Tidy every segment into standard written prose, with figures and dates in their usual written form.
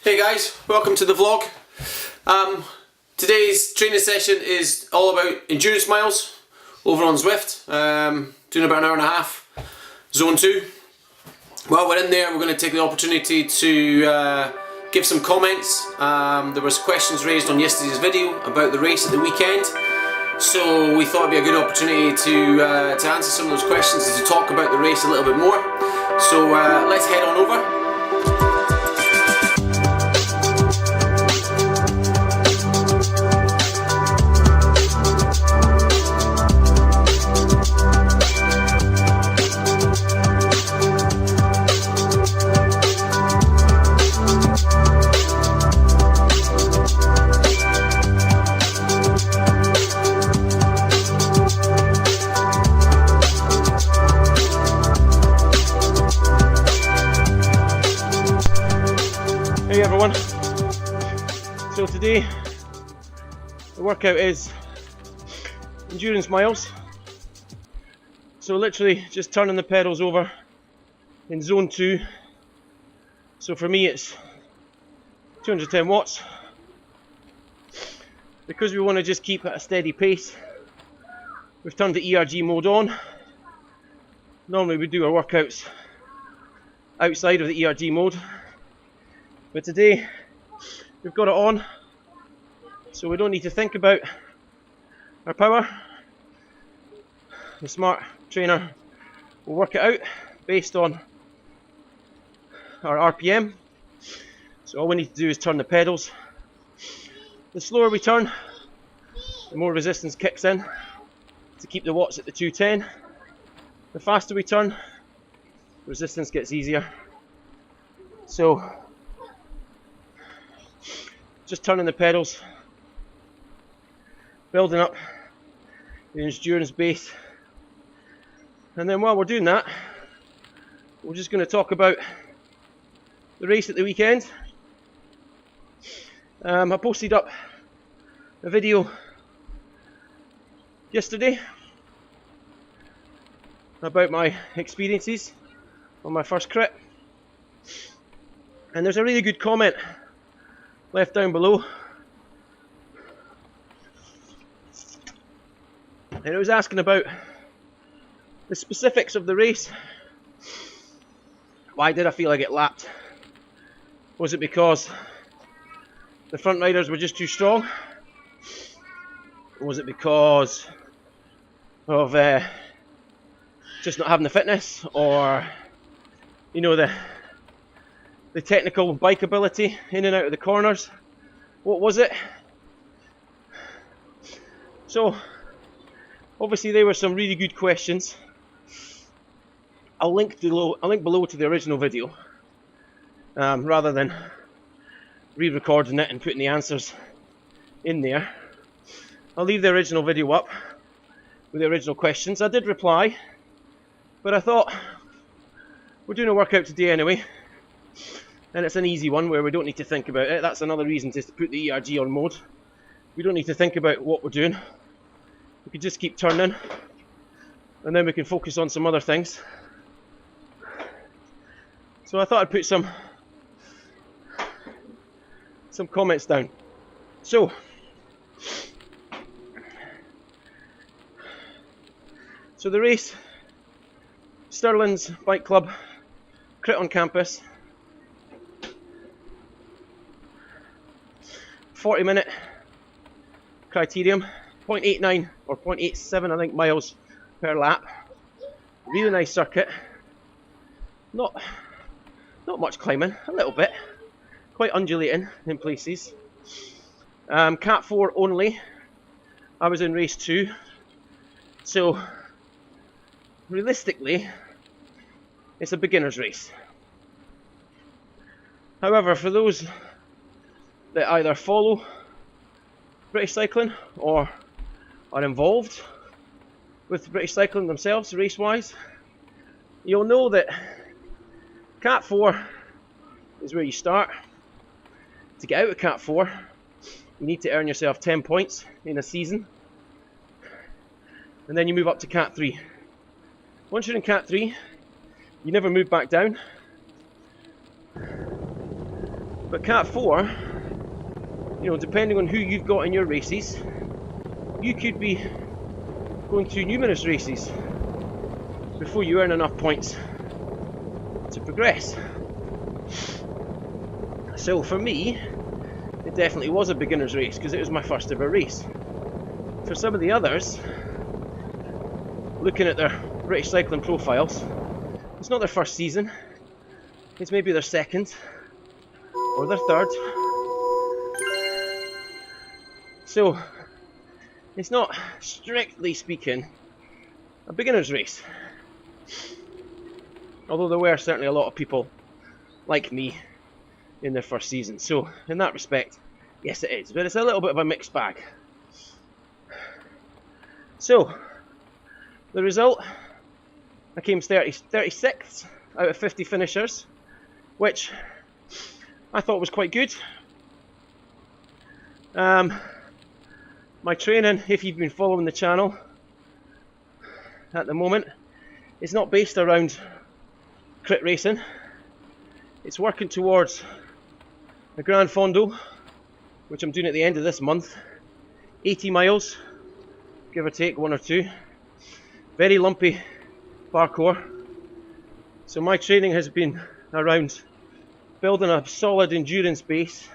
Hey guys, welcome to the vlog. Today's training session is all about endurance miles over on Zwift. Doing about an hour and a half, zone 2. While we're in there, we're going to take the opportunity to give some comments. There was questions raised on yesterday's video about the race at the weekend, so we thought it'd be a good opportunity to answer some of those questions and to talk about the race a little bit more. So let's head on over. Hey everyone, so today the workout is endurance miles, so literally just turning the pedals over in zone 2. So for me it's 210 watts. Because we want to just keep at a steady pace, we've turned the ERG mode on. Normally we do our workouts outside of the ERG mode, but today we've got it on, so we don't need to think about our power. The smart trainer will work it out based on our RPM. So all we need to do is turn the pedals. The slower we turn, the more resistance kicks in to keep the watts at the 210. The faster we turn, resistance gets easier. So just turning the pedals, building up the endurance base, and then while we're doing that, we're just going to talk about the race at the weekend. I posted up a video yesterday about my experiences on my first crit, and there's a really good comment left down below, and it was asking about the specifics of the race. Why did I feel I get lapped? Was it because the front riders were just too strong? Or was it because of just not having the fitness, or you know, the technical bike ability in and out of the corners? What was it? So obviously there were some really good questions. I'll link below to the original video, rather than re-recording it and putting the answers in there. I'll leave the original video up with the original questions. I did reply, but I thought we're doing a workout today anyway, and it's an easy one where we don't need to think about it. That's another reason just to put the ERG on mode. We don't need to think about what we're doing. We can just keep turning, and then we can focus on some other things. So I thought I'd put some comments down. So the race, Stirling's Bike Club, crit on campus, 40-minute criterium, 0.89 or 0.87 I think miles per lap. Really nice circuit. Not much climbing, a little bit, quite undulating in places. Cat 4 only. I was in race 2, so realistically it's a beginner's race. However, for those that either follow British cycling or are involved with British cycling themselves race-wise, you'll know that Cat 4 is where you start. To get out of Cat 4, you need to earn yourself 10 points in a season, and then you move up to Cat 3. Once you're in Cat 3, you never move back down. But Cat 4, you know, depending on who you've got in your races, you could be going to numerous races before you earn enough points to progress. So for me, it definitely was a beginner's race because it was my first ever race. For some of the others, looking at their British cycling profiles, it's not their first season, it's maybe their second or their third. So it's not, strictly speaking, a beginner's race. Although there were certainly a lot of people like me in their first season. So in that respect, yes it is. But it's a little bit of a mixed bag. So the result, I came 36th out of 50 finishers, which I thought was quite good. My training, if you've been following the channel at the moment, is not based around crit racing. It's working towards a Grand Fondo, which I'm doing at the end of this month. 80 miles, give or take, one or two. Very lumpy parkour. So my training has been around building a solid endurance base,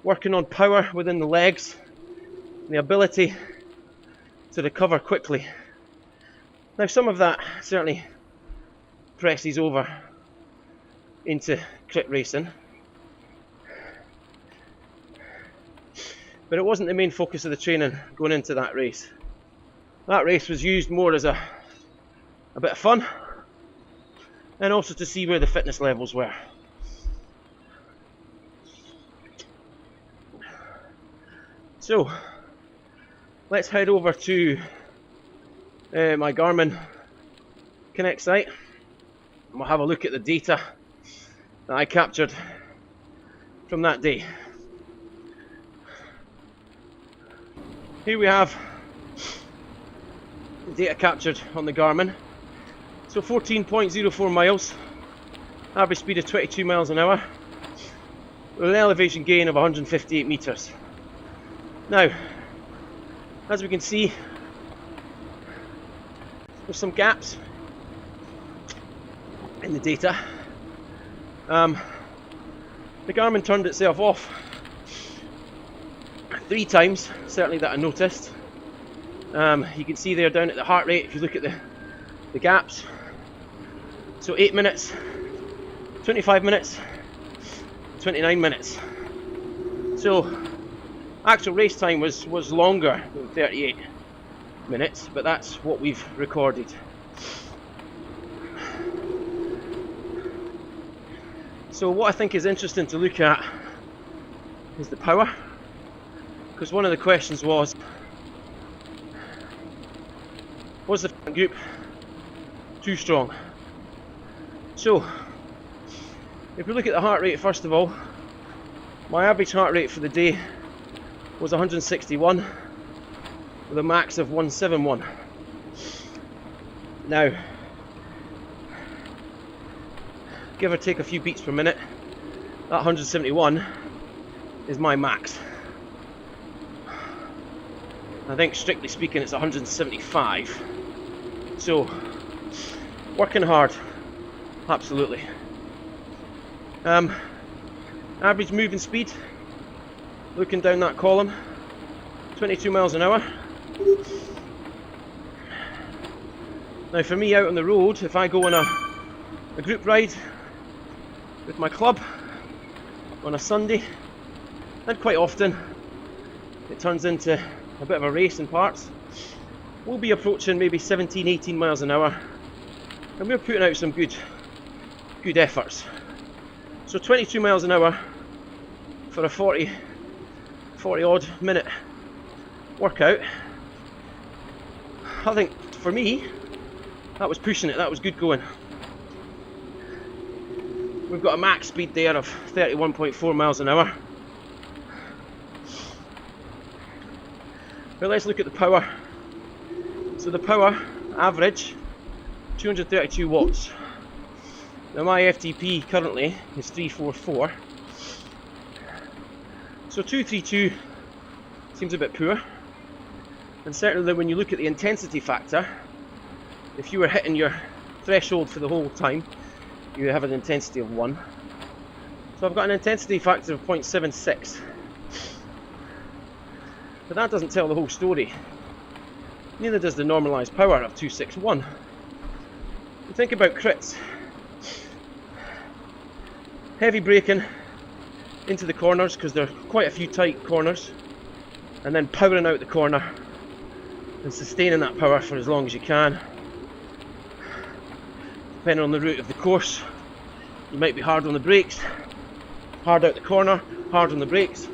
working on power within the legs, and the ability to recover quickly. Now some of that certainly presses over into crit racing, but it wasn't the main focus of the training going into that race. That race was used more as a bit of fun, and also to see where the fitness levels were. So let's head over to my Garmin Connect site, and we'll have a look at the data that I captured from that day. Here we have the data captured on the Garmin. So 14.04 miles, average speed of 22 miles an hour, with an elevation gain of 158 meters. Now, as we can see, there's some gaps in the data. The Garmin turned itself off 3 times, certainly that I noticed. You can see there down at the heart rate, if you look at the gaps. So 8 minutes, 25 minutes, 29 minutes. So actual race time was longer than 38 minutes, but that's what we've recorded. So what I think is interesting to look at is the power, because one of the questions was the front group too strong? So if we look at the heart rate first of all, my average heart rate for the day was 161 with a max of 171. Now, give or take a few beats per minute, that 171 is my max. I think strictly speaking it's 175. So, working hard, absolutely. Average moving speed, looking down that column, 22 miles an hour. Now for me out on the road, if I go on a group ride with my club on a Sunday, and quite often it turns into a bit of a race in parts, we'll be approaching maybe 17-18 miles an hour, and we're putting out some good efforts. So 22 miles an hour for a 40 odd minute workout, I think for me that was pushing it, that was good going. We've got a max speed there of 31.4 miles an hour. But let's look at the power. So the power average 232 watts. Now my FTP currently is 344, So 232 seems a bit poor, and certainly when you look at the intensity factor, if you were hitting your threshold for the whole time, you have an intensity of 1. So I've got an intensity factor of 0.76. But that doesn't tell the whole story. Neither does the normalised power of 261. You think about crits. Heavy braking into the corners, because there are quite a few tight corners, and then powering out the corner and sustaining that power for as long as you can. Depending on the route of the course, you might be hard on the brakes, hard out the corner, hard on the brakes,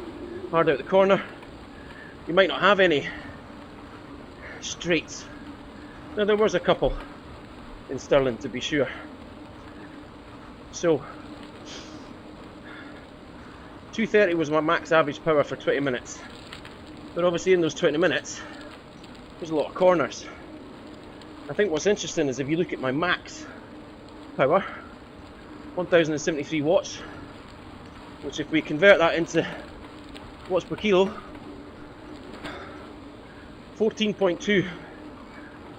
hard out the corner. You might not have any straights. Now there was a couple in Stirling, to be sure. So 230 was my max average power for 20 minutes. But obviously in those 20 minutes, there's a lot of corners. I think what's interesting is if you look at my max power, 1073 watts, which if we convert that into watts per kilo, 14.2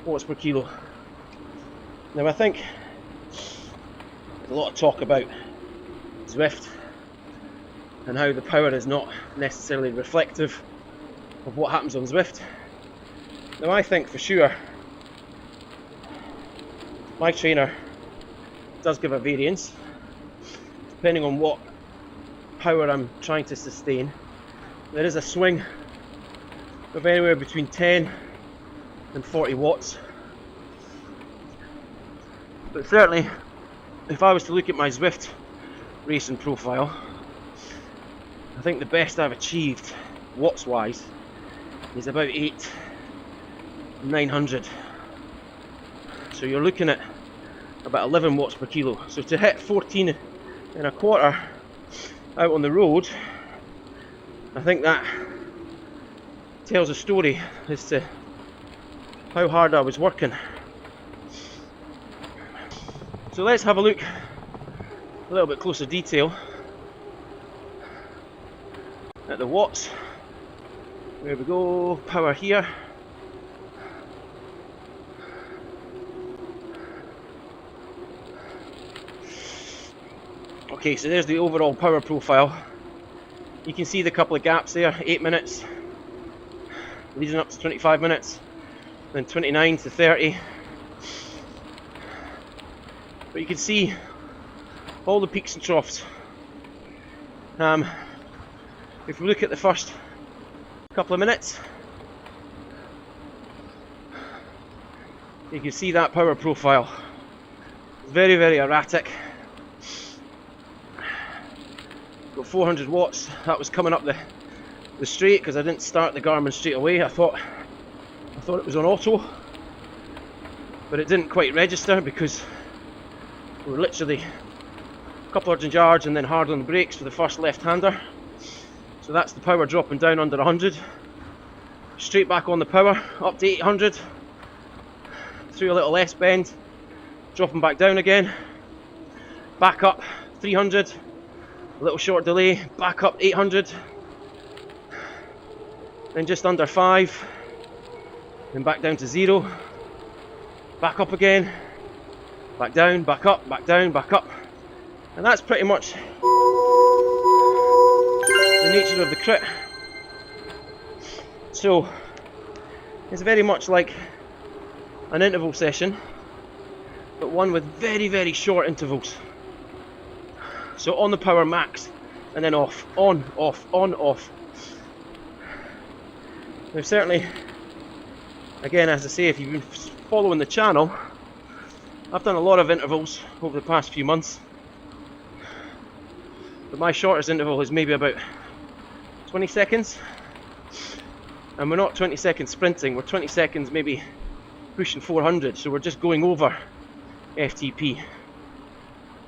watts per kilo. Now I think there's a lot of talk about Zwift and how the power is not necessarily reflective of what happens on Zwift. Now I think for sure my trainer does give a variance depending on what power I'm trying to sustain. There is a swing of anywhere between 10 and 40 watts. But certainly, if I was to look at my Zwift racing profile, I think the best I've achieved watts wise is about 900. So you're looking at about 11 watts per kilo. So to hit 14 and a quarter out on the road, I think that tells a story as to how hard I was working. So let's have a look a little bit closer detail at the watts. There we go, power here. Okay, so there's the overall power profile. You can see the couple of gaps there, 8 minutes, leading up to 25 minutes, then 29 to 30. But you can see all the peaks and troughs. If we look at the first couple of minutes, you can see that power profile. Very, very erratic. Got 400 watts. That was coming up the straight because I didn't start the Garmin straight away. I thought it was on auto, but it didn't quite register because we were literally a couple hundred yards and then hard on the brakes for the first left-hander. So that's the power dropping down under 100. Straight back on the power, up to 800. Through a little S bend, dropping back down again. Back up 300. A little short delay, back up 800. Then just under 5. Then back down to 0. Back up again. Back down, back up, back down, back up. And that's pretty much the nature of the crit. So it's very much like an interval session, but one with very, very short intervals. So on the power max, and then off, on, off, on, off. Now certainly, again, as I say, if you've been following the channel, I've done a lot of intervals over the past few months. But my shortest interval is maybe about 20 seconds. And we're not 20 seconds sprinting, we're 20 seconds maybe pushing 400, so we're just going over FTP.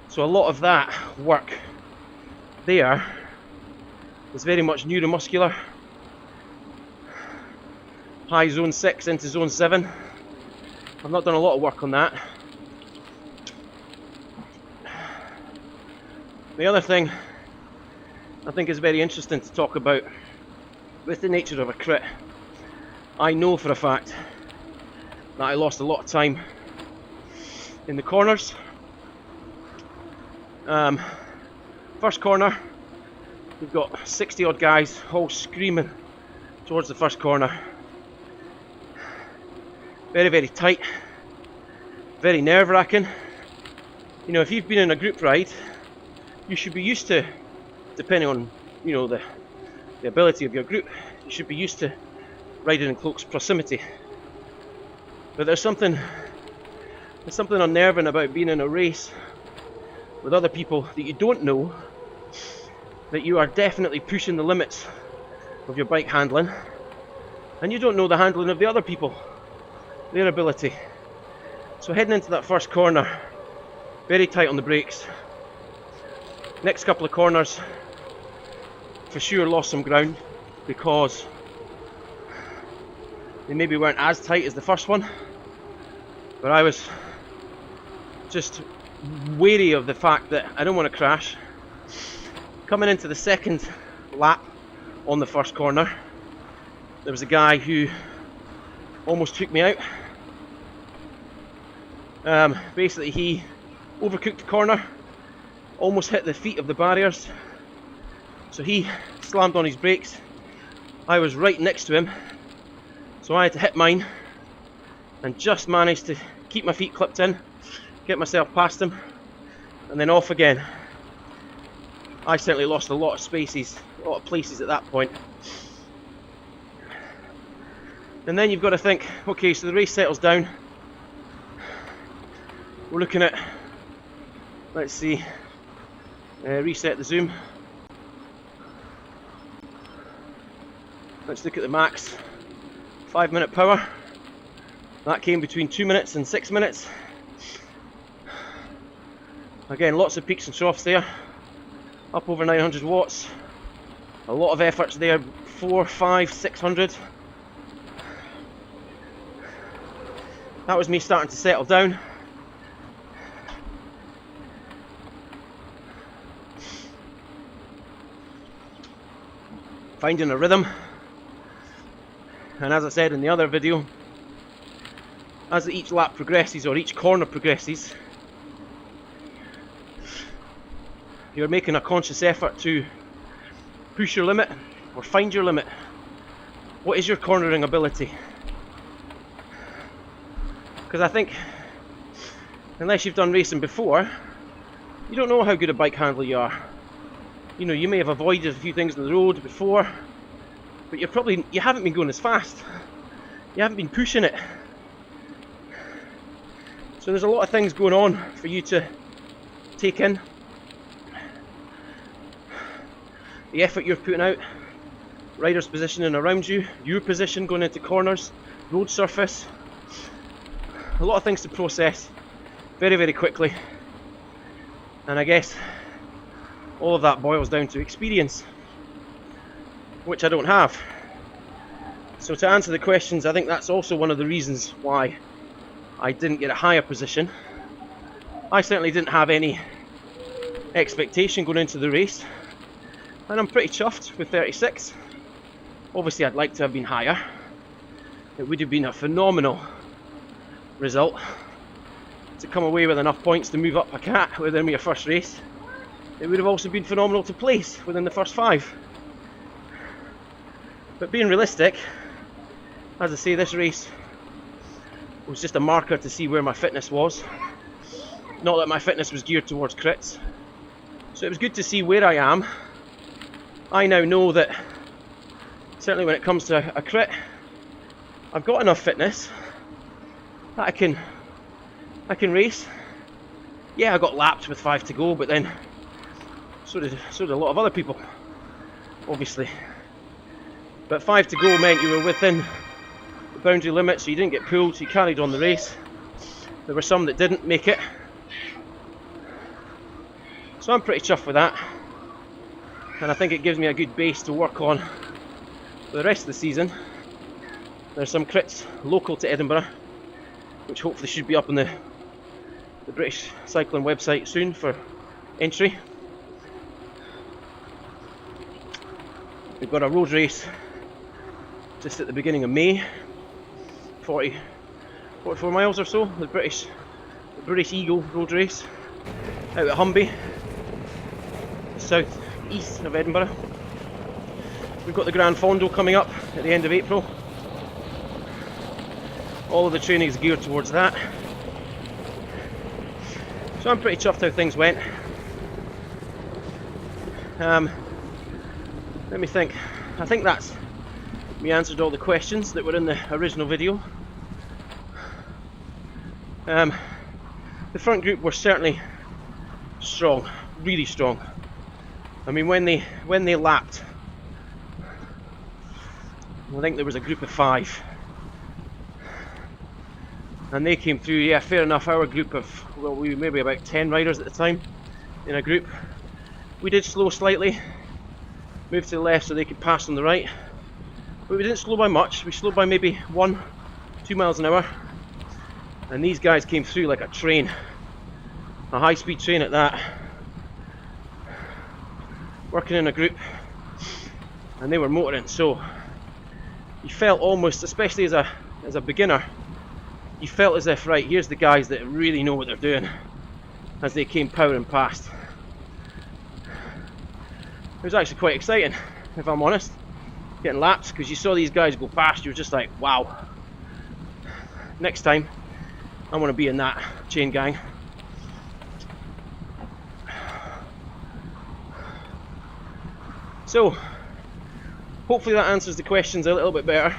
So a lot of that work there is very much neuromuscular. High zone 6 into zone 7. I've not done a lot of work on that. The other thing I think it's very interesting to talk about with the nature of a crit. I know for a fact that I lost a lot of time in the corners. First corner, we've got 60 odd guys all screaming towards the first corner. Very, very tight, very nerve-wracking. You know, if you've been in a group ride, you should be used to, depending on, you know, the ability of your group, you should be used to riding in close proximity. But there's something unnerving about being in a race with other people that you don't know, that you are definitely pushing the limits of your bike handling, and you don't know the handling of the other people, their ability. So heading into that first corner, very tight on the brakes. Next couple of corners, for sure lost some ground because they maybe weren't as tight as the first one, but I was just wary of the fact that I don't want to crash. Coming into the second lap on the first corner, there was a guy who almost took me out. Basically he overcooked the corner, almost hit the feet of the barriers, so he slammed on his brakes. I was right next to him, so I had to hit mine and just managed to keep my feet clipped in, get myself past him, and then off again. I certainly lost a lot of spaces, a lot of places at that point. And then you've got to think, okay, so the race settles down. We're looking at, let's see, reset the zoom. Let's look at the max 5-minute power. That came between 2 minutes and 6 minutes. Again, lots of peaks and troughs there. Up over 900 watts. A lot of efforts there, 400, 500, 600. That was me starting to settle down. Finding a rhythm. And as I said in the other video, as each lap progresses or each corner progresses, you're making a conscious effort to push your limit or find your limit. What is your cornering ability? Because I think, unless you've done racing before, you don't know how good a bike handler you are. You know, you may have avoided a few things on the road before, but you haven't been going as fast. You haven't been pushing it. So there's a lot of things going on for you to take in. The effort you're putting out, riders positioning around you, your position going into corners, road surface. A lot of things to process very, very quickly. And I guess all of that boils down to experience, which I don't have. So to answer the questions, I think that's also one of the reasons why I didn't get a higher position. I certainly didn't have any expectation going into the race, and I'm pretty chuffed with 36. Obviously I'd like to have been higher. It would have been a phenomenal result to come away with enough points to move up a cat within your first race. It would have also been phenomenal to place within the first 5. But being realistic, as I say, this race was just a marker to see where my fitness was. Not that my fitness was geared towards crits. So it was good to see where I am. I now know that, certainly when it comes to a crit, I've got enough fitness that I can race. Yeah, I got lapped with 5 to go, but then so did a lot of other people, obviously. But 5 to go meant you were within the boundary limit, so you didn't get pulled, so you carried on the race. There were some that didn't make it. So I'm pretty chuffed with that. And I think it gives me a good base to work on for the rest of the season. There's some crits local to Edinburgh, which hopefully should be up on the British Cycling website soon for entry. We've got a road race just at the beginning of May, 44 miles or so, the British Eagle road race out at Humby, south east of Edinburgh. We've got the Grand Fondo coming up at the end of April. All of the training is geared towards that. So I'm pretty chuffed how things went. Let me think. I think that's me answered all the questions that were in the original video. The front group were certainly strong, really strong. I mean, when they lapped, I think there was a group of 5, and they came through. Yeah, fair enough. Our group of, well, we were maybe about 10 riders at the time in a group. We did slow slightly, moved to the left so they could pass on the right, but we didn't slow by much. We slowed by maybe 1-2 miles an hour, and these guys came through like a train, a high-speed train at that, working in a group, and they were motoring. So you felt almost, especially as a beginner, you felt as if, right, here's the guys that really know what they're doing, as they came powering past. It was actually quite exciting, if I'm honest, getting laps, because you saw these guys go past, you were just like, wow, next time I want to be in that chain gang. So hopefully that answers the questions a little bit better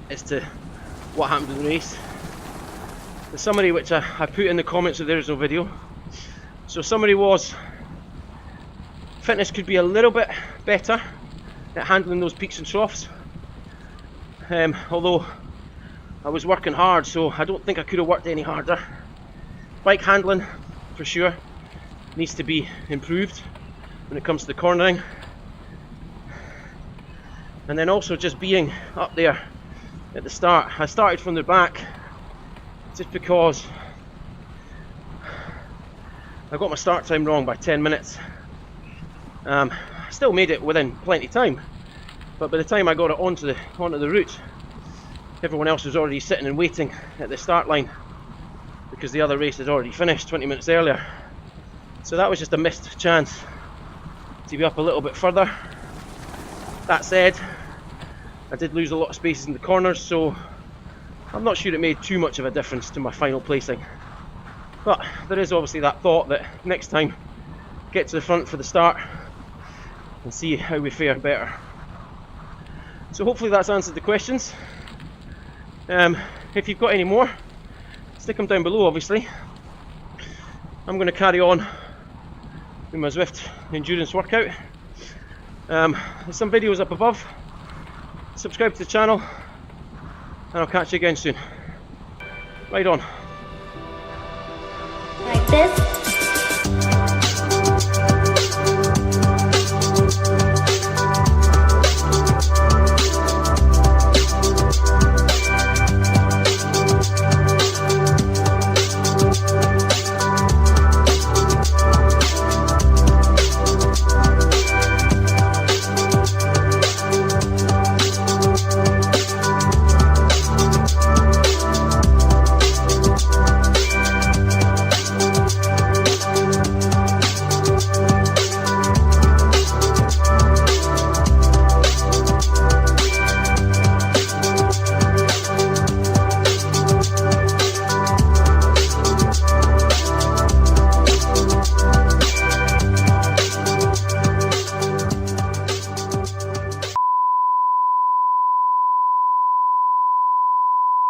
as to what happened in the race. The summary, which I put in the comments of the original video. So summary was, fitness could be a little bit better at handling those peaks and troughs, although I was working hard, so I don't think I could have worked any harder. Bike handling, for sure, needs to be improved when it comes to the cornering, and then also just being up there at the start. I started from the back just because I got my start time wrong by 10 minutes. I still made it within plenty of time, but by the time I got it onto the route, everyone else was already sitting and waiting at the start line because the other race had already finished 20 minutes earlier. So that was just a missed chance to be up a little bit further. That said, I did lose a lot of spaces in the corners, so I'm not sure it made too much of a difference to my final placing. But there is obviously that thought that next time, get to the front for the start and see how we fare better. So hopefully that's answered the questions. If you've got any more, stick them down below obviously. I'm going to carry on with my Zwift endurance workout. There's some videos up above. Subscribe to the channel, and I'll catch you again soon. Ride on. Like this.